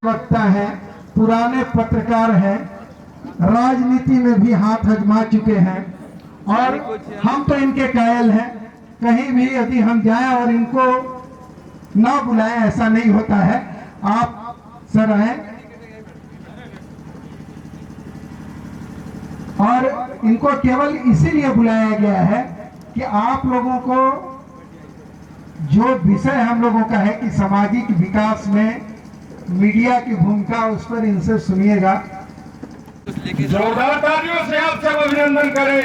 वक्ता है, पुराने पत्रकार हैं, राजनीति में भी हाथ आजमा चुके हैं और हम तो इनके कायल हैं। कहीं भी यदि हम जाएं और इनको ना बुलाएं ऐसा नहीं होता है। आप सर आए और इनको केवल इसीलिए बुलाया गया है कि आप लोगों को जो विषय हम लोगों का है कि सामाजिक विकास में मीडिया की भूमिका, उस पर इनसे सुनिएगा। जोरदार तालियों से आप सब अभिनंदन करें,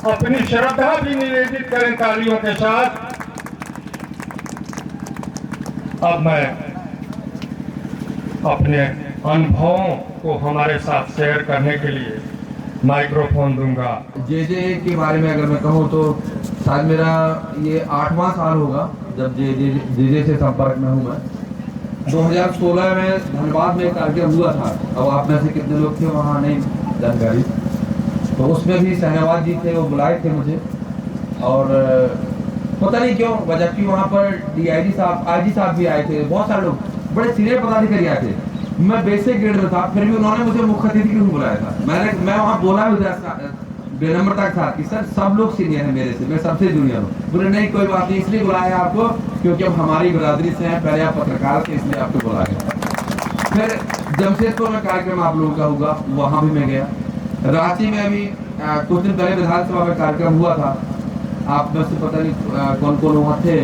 अपनी श्रद्धा भी निवेदित करें तालियों के साथ। अब मैं अपने अनुभवों को हमारे साथ शेयर करने के लिए माइक्रोफोन दूंगा। जे के बारे में अगर मैं कहूँ तो शायद मेरा ये 8वां साल होगा जब जे से संपर्क में हूँ मैं। 2016 में धनबाद में एक कार्यक्रम हुआ था, अब आप में से कितने लोग थे वहाँ नहीं जानकारी, तो उसमें भी शहनवाज जी थे, वो बुलाए थे मुझे और पता नहीं क्यों वजह की वहाँ पर DIG साहब, IG साहब भी आए थे, बहुत सारे लोग बड़े सीनियर पदाधिकारी आए थे। मैं बेसिक ग्रेड में था, फिर भी उन्होंने मुझे मुख्य अतिथि क्यों बुलाया था। मैं वहाँ बोला भी बेनम्रता के साथ कि सर सब लोग सीनियर हैं मेरे से, मैं सबसे जूनियर हूँ। बोले नहीं कोई बात नहीं, इसलिए बुलाया आपको क्योंकि हम हमारी बिरादरी से हैं, पहले आप पत्रकार थे इसलिए आपको बुलाया। फिर जमशेदपुर में कार्यक्रम आप लोगों का होगा, वहाँ भी मैं गया। रांची में अभी कुछ दिन पहले विधानसभा में कार्यक्रम हुआ था, आप में से पता नहीं कौन कौन वहाँ थे,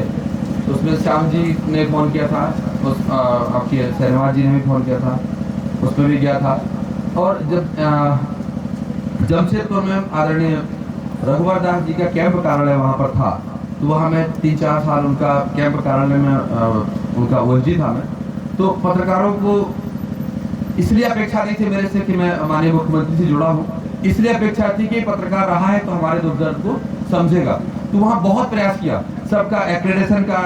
उसमें श्याम जी ने फ़ोन किया था, उस आपके शहनवाज जी ने भी फ़ोन किया था, उसमें भी गया था। और जब जमशेदपुर में आदरणीय रघुवर दास जी का कैंप कार्यालय वहाँ पर था, तो वहाँ मैं 3-4 साल उनका कैंप कार्यालय में उनका OSD था मैं। तो पत्रकारों को इसलिए अपेक्षा नहीं थी मेरे से कि मैं माननीय मुख्यमंत्री से जुड़ा हूँ, इसलिए अपेक्षा थी कि पत्रकार रहा है तो हमारे दुख दर्द को समझेगा। तो वहाँ बहुत प्रयास किया, सबका एक्रेडिटेशन का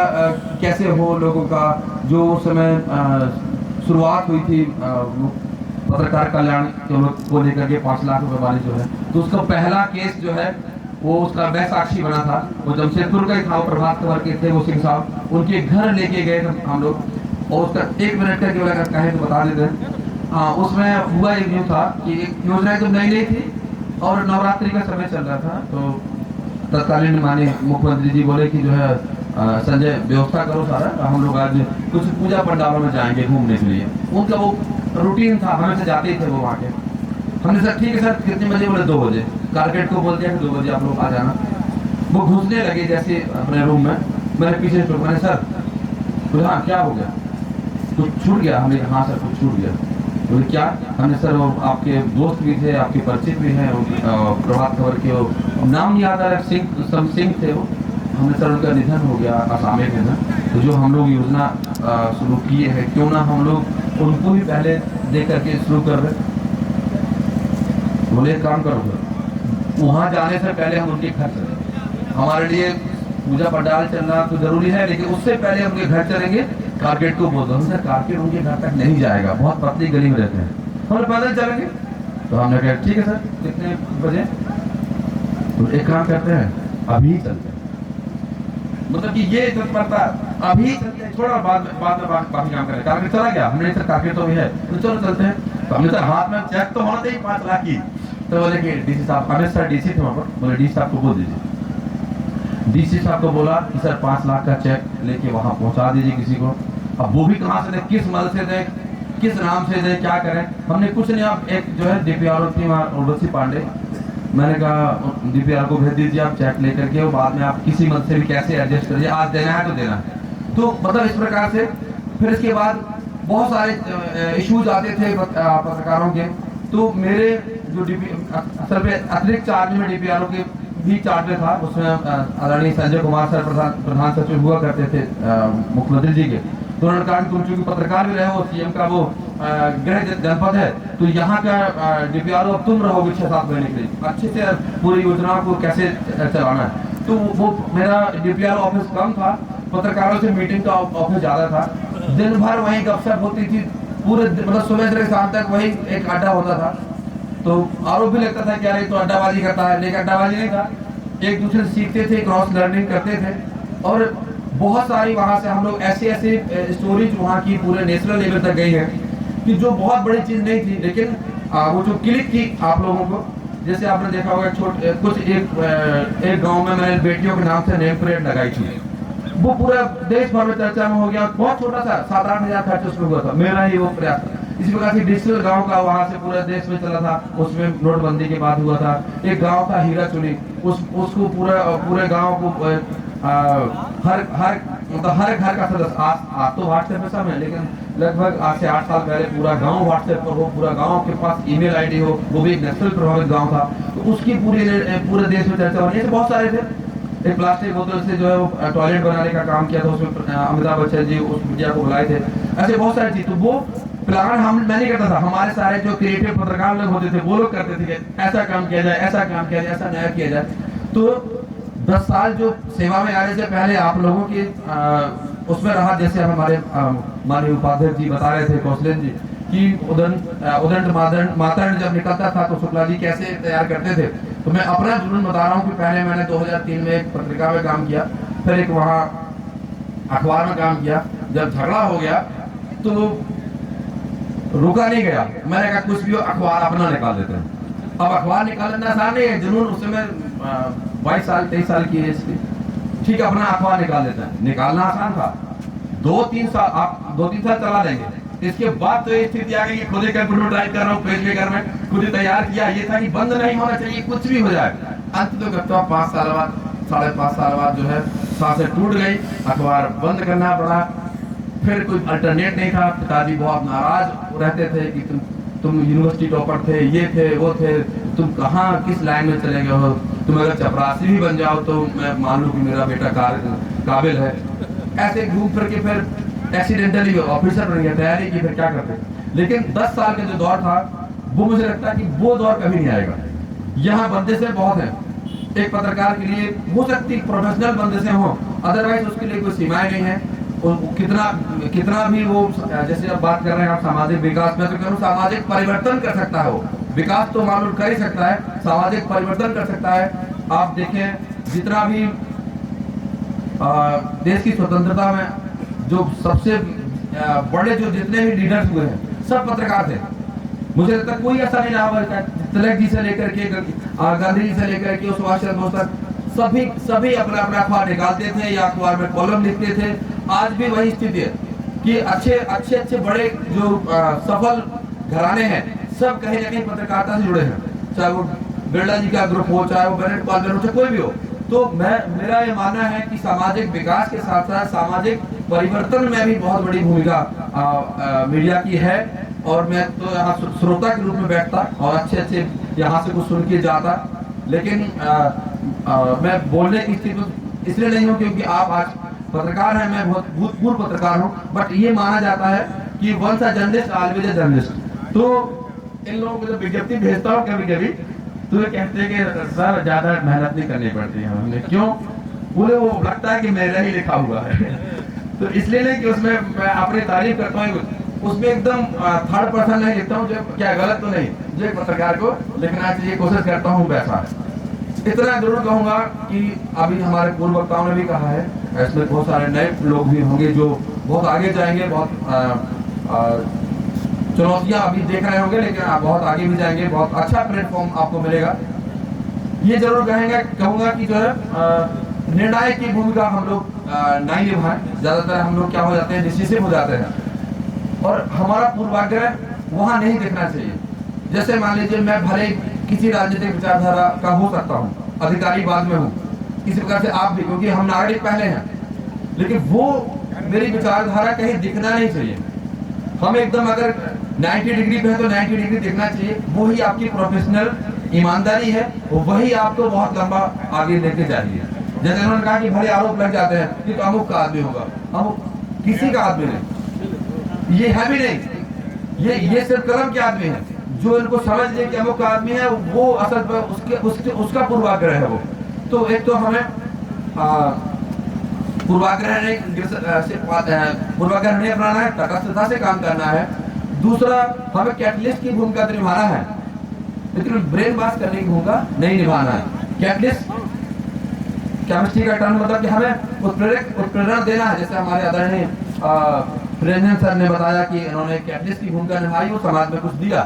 कैसे हो, लोगों का जो उस समय शुरुआत हुई थी पत्रकार कल्याण को लेकर के 5 लाख रुपए वाली जो है, तो उसका पहला केस जो है वो उसका वह साक्षी बना था, वो जमशेदपुर का ही था, प्रभात खबर के थे वो सिंह साहब, उनके घर लेके गए थे हम लोग और उसका 1 मिनट का केवल अगर कहें तो बता देते हैं। उसमें हुआ एक न्यूज था कि एक योजना जब नई थी और नवरात्रि का समय चल रहा था, तो तत्कालीन माननीय मुख्यमंत्री जी बोले कि जो है संजय व्यवस्था करो सारा, हम लोग आज कुछ पूजा पंडालों में जाएंगे घूमने के लिए। उनका वो रूटीन था, हमेशा जाते ही थे वो वहाँ के। हमने सर ठीक है सर कितने बजे, बोले 2 बजे। कारकेट को बोल दिया कि 2 बजे आप लोग आ जाना। वो घुसने लगे जैसे अपने रूम में, मैंने पीछे छूट, मैंने सर बोले हाँ क्या हो गया, कुछ छूट गया? हमने हाँ सर कुछ छूट गया। बोले क्या? हमने सर वो आपके दोस्त भी थे, आपके परिचित भी हैं, प्रभात खबर के वो नाम याद आ रहा, सिंह थे वो। हमने सर उनका निधन हो गया, असामयिक निधन, तो जो हम लोग योजना शुरू किए हैं क्यों ना हम लोग उनको भी पहले दे करके शुरू कर रहे। बोले काम करो, वहाँ जाने से पहले हम उनके घर चलेंगे, हमारे लिए पूजा पंडाल चलना तो जरूरी है लेकिन उससे पहले उनके घर चलेंगे। कारकेट को बोल दो सर कारकेट उनके घर तक नहीं जाएगा, बहुत पतली गली में रहते हैं, हम पैदल चलेंगे। तो हमने कहा ठीक है सर कितने बजे? तो एक काम करते हैं अभी चलते हैं, मतलब कि ये तत्परता अभी चलते हैं, थोड़ा बाद में बाकी काम करें। कारकेट चला गया, हमने सर कारकेट तो भी है तो चलो चलते हैं। तो हमने सर हाथ में चेक तो होना चाहिए 5 लाख की। तो बोले कि DC साहब, हमें सर DC थे वहाँ पर, बोले DC साहब को बोल दीजिए। DC साहब को बोला कि सर 5 लाख का चेक लेके वहाँ पहुँचा दीजिए किसी को। अब वो भी कहाँ से दें, किस मल से दें, किस नाम से दें, क्या करें? हमने कुछ नहीं, आप एक जो है DPRO थी वहाँ उर्वशी पांडे, मैंने कहा DPR को भेज दीजिए आप चेक लेकर के, और बाद में आप किसी मत से भी कैसे एडजस्ट करिए, आज देना है तो देना है। तो मतलब इस प्रकार से फिर इसके बाद बहुत सारे इश्यूज आते थे पत्रकारों के। तो मेरे जो असल पे अतिरिक्त चार्ज में DPRO के भी चार्ज में था, उसमें आदरणीय संजय कुमार सर प्रधान सचिव हुआ करते थे मुख्यमंत्री जी के। तो उन्होंने कहा तुम चूंकि पत्रकार भी रहे हो, CM का वो गृह जनपद है, तो यहाँ का DPRO अब तुम रहोगे 6-7 महीने के लिए, अच्छे से पूरी योजना को कैसे चलाना है। तो वो मेरा DPRO ऑफिस कम था, पत्रकारों से मीटिंग का ऑफिस ज़्यादा था, दिन भर वहीं गपशप होती थी, पूरे मतलब सुबह से शाम तक वही एक अड्डा होता था। तो आरोप भी लगता था कि यार ये तो अड्डाबाजी करता है, लेकिन अड्डाबाजी नहीं था, एक दूसरे से सीखते थे, क्रॉस लर्निंग करते थे। और बहुत सारी वहाँ से हम लोग ऐसी ऐसी स्टोरीज वहाँ की पूरे नेशनल लेवल तक गई है कि जो बहुत बड़ी चीज़ नहीं थी, लेकिन वो जो क्लिक की आप लोगों को, जैसे आपने देखा होगा एक गांव में मैंने बेटियों के नाम से नेम प्लेट लगाई थी, वो पूरा देश भर में चर्चा में हो गया। बहुत छोटा सा 7-8 हज़ार खर्च उसमें हुआ था, मेरा ही वो प्रयास था। इसी प्रकार से डिजिटल गांव का वहां से पूरे देश में चला था, उसमें नोटबंदी के बाद हुआ था। एक गांव था हीरा चुनी, उसको पूरे गांव को हर घर का सदस्य, आज तो व्हाट्सएप पे सब है, लेकिन लगभग आज से 8 साल पहले पूरा गांव व्हाट्सएप पर हो, पूरा गांव के पास ईमेल आईडी हो, वो भी एक नक्सल प्रभावित गांव था, तो उसकी पूरे देश में चर्चा बनी। ऐसे बहुत सारे थे। एक प्लास्टिक बोतल से जो है वो टॉयलेट बनाने का काम किया था, उसमें अमिताभ बच्चन जी उस मीडिया को बुलाए थे। ऐसे बहुत सारी चीज, तो वो प्लान मैं नहीं करता था, हमारे सारे जो क्रिएटिव पत्रकार लोग होते थे वो लोग करते थे कि ऐसा काम किया जाए, ऐसा काम किया जाए, ऐसा नया किया जाए। तो 10 साल जो सेवा में आने से पहले आप लोगों की उसमें रहा, जैसे हमारे माननीय उपाध्यक्ष जी बता रहे थे, कौशलेन जी, कि उदंड मातरण जब निकलता था तो शुक्ला जी कैसे तैयार करते थे। तो मैं अपना जुनून बता रहा हूँ कि पहले मैंने 2003 में एक पत्रिका में काम किया, फिर एक वहाँ अखबार में काम किया। जब झगड़ा हो गया तो रुका नहीं गया, मैंने कहा कुछ भी हो अखबार अपना निकाल देते हैं। अब अखबार निकालना आसान नहीं है, जुनून उस समय 22 साल 23 साल की एज थी, ठीक है अपना अखबार निकाल देते हैं। निकालना आसान था, 2-3 साल आप 2-3 साल चला देंगे। इसके बाद तो ये स्थिति आ गई कि खुद ही कंप्यूटर टाइप कर रहा हूँ, पेज मेकर में खुद ही तैयार किया, ये था कि बंद नहीं होना चाहिए, कुछ भी हो जाए। अंत तो करता 5 साल बाद 5.5 साल बाद जो है सांसें टूट गई, अखबार बंद करना पड़ा। फिर कोई अल्टरनेट नहीं था। पिताजी बहुत नाराज रहते थे कि तुम यूनिवर्सिटी टॉपर थे, ये थे वो थे, तुम कहाँ किस लाइन में चले गए हो, तुम अगर चपरासी भी बन जाओ तो मैं मान लूँ कि मेरा बेटा काबिल है। ऐसे घूम फिर के फिर एक्सीडेंटली ऑफिसर बन गया, तैयारी की, फिर क्या करते। लेकिन 10 साल का जो दौर था वो मुझे लगता है कि वो दौर कभी नहीं आएगा। यहाँ बंदिशें बहुत हैं, एक पत्रकार के लिए हो सकती प्रोफेशनल बंदिशें हों, अदरवाइज उसके लिए कोई सीमाएं नहीं है। कितना भी वो, जैसे अब बात कर रहे हैं आप सामाजिक विकास में, तो कह सामाजिक परिवर्तन कर सकता है वो। विकास तो मालूम कर ही सकता है, सामाजिक परिवर्तन कर सकता है। आप देखें जितना भी देश की स्वतंत्रता में जो सबसे बड़े जो जितने भी लीडर्स हुए हैं सब पत्रकार थे। मुझे लगता है कोई ऐसा नहीं रहा, तिलक जी से लेकर के गांधी जी से लेकर के सुभाष चंद्र बोस तक सभी अपना अपना अखबार निकालते थे या अखबार में कॉलम लिखते थे। आज भी वही स्थिति है कि अच्छे बड़े जो सफल घराने हैं सब कहीं ना कहीं पत्रकारिता से जुड़े हैं, चाहे वो बिरला जी का ग्रुप हो, चाहे वो बेनेट पार्टनर हो, चाहे कोई भी हो। तो मेरा ये मानना है कि सामाजिक विकास के साथ साथ सामाजिक परिवर्तन में भी बहुत बड़ी भूमिका मीडिया की है। और मैं तो यहाँ श्रोता के रूप में बैठता और अच्छे यहाँ से कुछ सुन के जाता, लेकिन मैं बोलने की स्थिति इसलिए नहीं हूँ क्योंकि आप आज पत्रकार हैं, मैं बहुत भूतपूर्व पत्रकार हूँ, बट ये माना जाता है कि once a journalist always a journalist. तो इन लोगों को जब विज्ञप्ति भेजता हूँ कभी कभी तो ये कहते हैं कि सर ज्यादा मेहनत नहीं करनी पड़ती है हमने, क्यों बोले वो लगता है कि मेरा ही लिखा हुआ है। तो इसलिए नहीं कि उसमें मैं अपनी तारीफ करता हूँ, उसमें एकदम थर्ड पर्सन नहीं लिखता हूँ, जो क्या गलत तो नहीं, जो एक पत्रकार को लिखना चाहिए कोशिश करता हूँ वैसा है। इतना जरूर कहूंगा कि अभी हमारे पूर्व वक्ताओं ने भी कहा है, इसमें बहुत सारे नए लोग भी होंगे जो बहुत आगे जाएंगे, बहुत चुनौतियां अभी देख रहे होंगे, लेकिन आप बहुत आगे भी जाएंगे, बहुत अच्छा प्लेटफॉर्म आपको मिलेगा। ये जरूर कहूंगा कि जो है निर्णायक की भूमिका हम लोग नहीं निभाएं। ज्यादातर हम लोग क्या हो जाते हैं, डिसिसिव हो जाते हैं और हमारा पूर्वाग्रह वहां नहीं दिखना चाहिए। जैसे मान लीजिए मैं भले किसी राजनीतिक विचारधारा का हो सकता हूँ, अधिकारी बाद में हूँ, इसी प्रकार से आप भी, क्योंकि हम नागरिक पहले हैं, लेकिन वो मेरी विचारधारा कहीं दिखना नहीं चाहिए। हम एकदम अगर 90 डिग्री पे है तो 90 डिग्री दिखना चाहिए, वो ही आपकी प्रोफेशनल ईमानदारी है, वही आपको बहुत लंबा आगे लेके जाएगी। जैसे उन्होंने कहा कि भले आरोप लग जाते हैं कि तो अमुक का आदमी होगा, अमुक किसी का आदमी नहीं, ये है भी नहीं, ये सिर्फ कलम के आदमी है। जो इनको समझ ले कि अमुक का आदमी है, वो असल पर उसका पूर्वाग्रह है वो। तो एक तो हमें पूर्वाग्रह नहीं अपनाना है, तटस्थता से काम करना है। दूसरा, हमें कैटलिस्ट की भूमिका तो निभाना है, लेकिन ब्रेन वॉश करने की भूमिका नहीं निभाना है। केमिस्ट्री का टर्म मतलब कि हमें उत्प्रेरणा देना है। जैसे हमारे आदरणीय प्रेसिडेंट सर ने बताया कि इन्होंने कैटलिस्ट की भूमिका निभाई और समाज में कुछ दिया।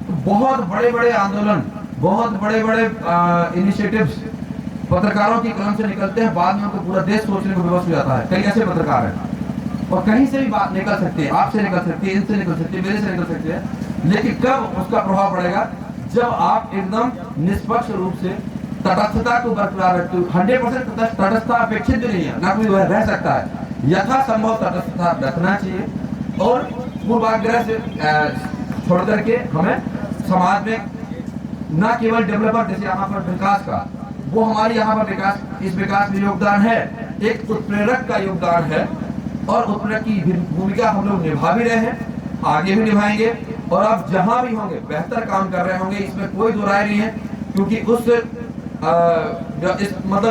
तो बहुत बड़े बड़े आंदोलन, बहुत बड़े बड़े इनिशिएटिव्स पत्रकारों की कलम से निकलते हैं, बाद में उनको पूरा देश सोचने को विवश हो जाता है। कई ऐसे पत्रकार हैं और कहीं से भी बात निकल सकती है, आपसे निकल सकती है, इनसे निकल सकती है, मेरे से निकल सकती है, लेकिन कब उसका प्रभाव पड़ेगा? जब आप एकदम निष्पक्ष रूप से तटस्थता को बरकरार रखते हो। 100% तटस्थता अपेक्षित भी नहीं है, ना कोई रह सकता है। यथासंभव तटस्थता रखना चाहिए और पूर्वाग्रह से छोड़ करके हमें समाज में न केवल डेवलपर जैसे यहाँ पर विकास का, वो हमारे यहाँ पर विकास, इस विकास में योगदान है, एक उत्प्रेरक का योगदान है और उत्प्रेरक की भूमिका हम लोग निभा भी रहे हैं, आगे भी निभाएंगे। और आप जहां भी होंगे बेहतर काम कर रहे होंगे, इसमें कोई दो राय नहीं है। क्योंकि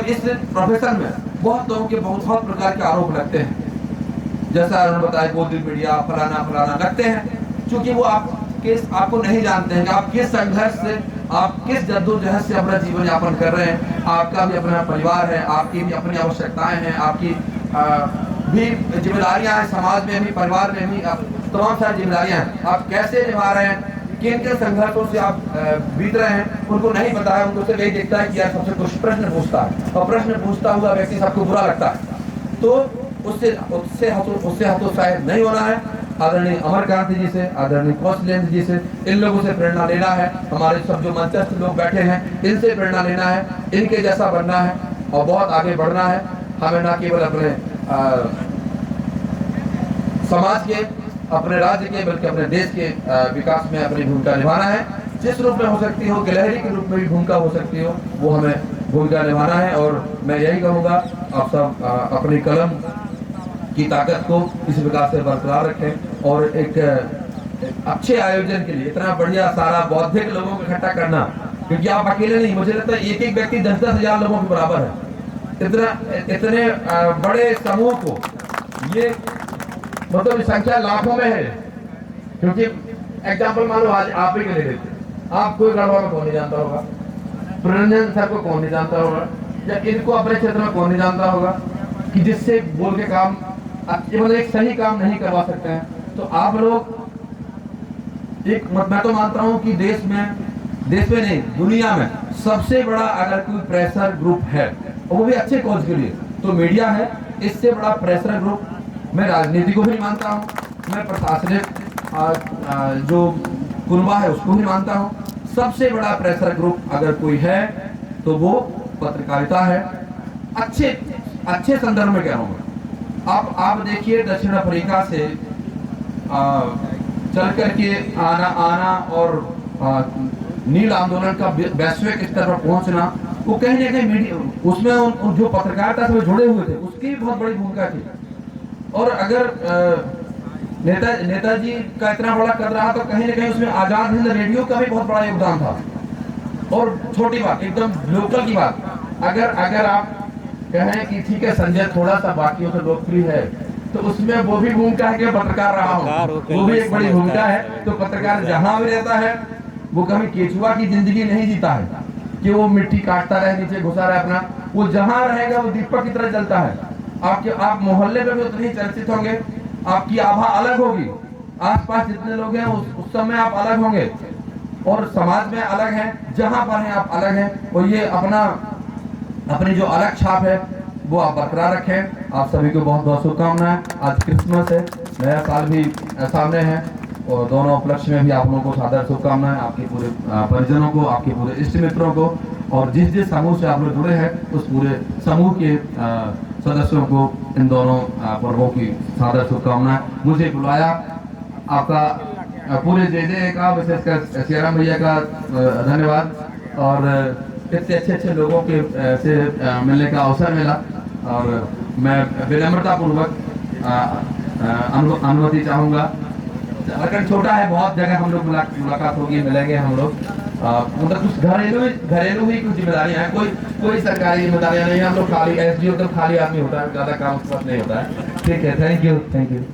इस प्रोफेशन में बहुत लोगों के बहुत प्रकार के आरोप लगते हैं, जैसा उन्होंने बताया गोदी मीडिया फलाना फलाना लगते हैं, क्योंकि वो आपको नहीं जानते हैं कि आप किस संघर्ष से, आप किस जद्दोजहद से अपना जीवन यापन कर रहे हैं। आपका भी अपना परिवार है, आपकी भी अपनी आवश्यकताएं हैं, आपकी भी जिम्मेदारियां हैं, समाज में भी, परिवार में भी तमाम सारी जिम्मेदारियां हैं। आप कैसे निभा रहे हैं, किन किन संघर्षों से आप बीत रहे हैं, उनको नहीं पता है। उनको सिर्फ यही देखता है कि यार सबसे कुछ प्रश्न पूछता है, और प्रश्न पूछता हुआ व्यक्ति सबको बुरा लगता है, तो उससे हतोत्साहित नहीं होना है। आदरणीय अमरकांत जी से, आदरणीय कौशलेंद्र जी से, इन लोगों से प्रेरणा लेना है। हमारे सब जो मंचस्थ लोग बैठे हैं, इनसे प्रेरणा लेना है, इनके जैसा बनना है और बहुत आगे बढ़ना है। हमें न केवल अपने समाज के, अपने राज्य के, बल्कि अपने देश के विकास में अपनी भूमिका निभाना है। जिस रूप में हो सकती हो, गिलहरी के रूप में भी भूमिका हो सकती हो, वो हमें भूमिका निभाना है। और मैं यही कहूँगा, आप सब अपनी कलम की ताकत को इस विकास से बरकरार रखें और एक अच्छे आयोजन के लिए इतना बढ़िया सारा बौद्धिक लोगों को इकट्ठा करना, क्योंकि आप अकेले नहीं, मुझे लगता है एक एक व्यक्ति 10-10 हजार लोगों के बराबर है। इतने बड़े समूह को, ये मतलब संख्या लाखों में है। क्योंकि एग्जाम्पल मान लो आज आप ही के ले लेते, आप कोई गढ़वा में कौन नहीं जानता होगा, प्रेरंजन सर को कौन नहीं जानता होगा, या इनको अपने क्षेत्र में कौन नहीं जानता होगा, कि जिससे बोल के काम मतलब एक सही काम नहीं करवा सकते हैं। तो आप लोग एक, मैं तो मानता हूं कि देश में नहीं, दुनिया में सबसे बड़ा अगर कोई प्रेशर ग्रुप है, और वो भी अच्छे कॉज के लिए, तो मीडिया है। इससे बड़ा प्रेशर ग्रुप मैं राजनीति को भी मानता हूँ, मैं प्रशासनिक जो कुनबा है उसको भी मानता हूँ। सबसे बड़ा प्रेशर ग्रुप अगर कोई है तो वो पत्रकारिता है। अच्छे संदर्भ में कह रहा हूँ। आप देखिए दक्षिण अफ्रीका से चल करके आना और नील आंदोलन का वैश्विक स्तर पर पहुंचना, वो कहीं ना कहीं मीडिया, उसमें जो पत्रकारिता से जुड़े हुए थे उसकी बहुत बड़ी भूमिका थी। और अगर नेताजी का इतना बड़ा कद रहा, तो कहीं ना कहीं उसमें आजाद हिंद रेडियो का भी बहुत बड़ा योगदान था। और छोटी बात, एकदम लोकल की बात, अगर आप कहें कि ठीक है संजय थोड़ा सा बाकियों से लोकप्रिय है, तो उसमें वो भी भूमिका है कि पत्रकार रहा हूँ, वो भी एक बड़ी भूमिका है। तो पत्रकार जहां भी रहता है, वो कभी केचुआ की जिंदगी नहीं जीता है कि वो मिट्टी काटता रहे, नीचे घुसा रहे अपना। वो जहां रहेगा वो दीपक की तरह जलता है। आप मोहल्ले में भी उतने ही चर्चित होंगे, आपकी आभा अलग होगी, आसपास जितने लोग हैं उस समय आप अलग होंगे, और समाज में अलग हैं, जहां पर हैं आप अलग हैं। और ये अपनी जो अलग छाप है वो आप बरकरार रखें। आप सभी को बहुत बहुत शुभकामनाएं। आज क्रिसमस है, नया साल भी सामने है, और दोनों उपलक्ष्य में भी आप लोगों को सादर शुभकामनाएं, आपके पूरे परिजनों को, आपके पूरे इष्ट मित्रों को, और जिस समूह से आप लोग जुड़े हैं उस पूरे समूह के सदस्यों को इन दोनों पर्वों की सादर शुभकामनाएं। मुझे बुलाया, आपका पूरे जे का, विशेषकर सियाराम भैया का धन्यवाद, और इतने अच्छे लोगों के से मिलने का अवसर मिला, और मैं विनम्रता पूर्वक अनुमति चाहूँगा। झारखंड छोटा है, बहुत जगह हम लोग मुलाकात होगी, मिलेंगे हम लोग। मतलब कुछ घरेलू ही कुछ जिम्मेदारियां हैं, कोई सरकारी जिम्मेदारियां नहीं है। हम लोग खाली SDO तो खाली आदमी होता है, ज्यादा काम उस वक्त नहीं होता है। ठीक है, थैंक यू।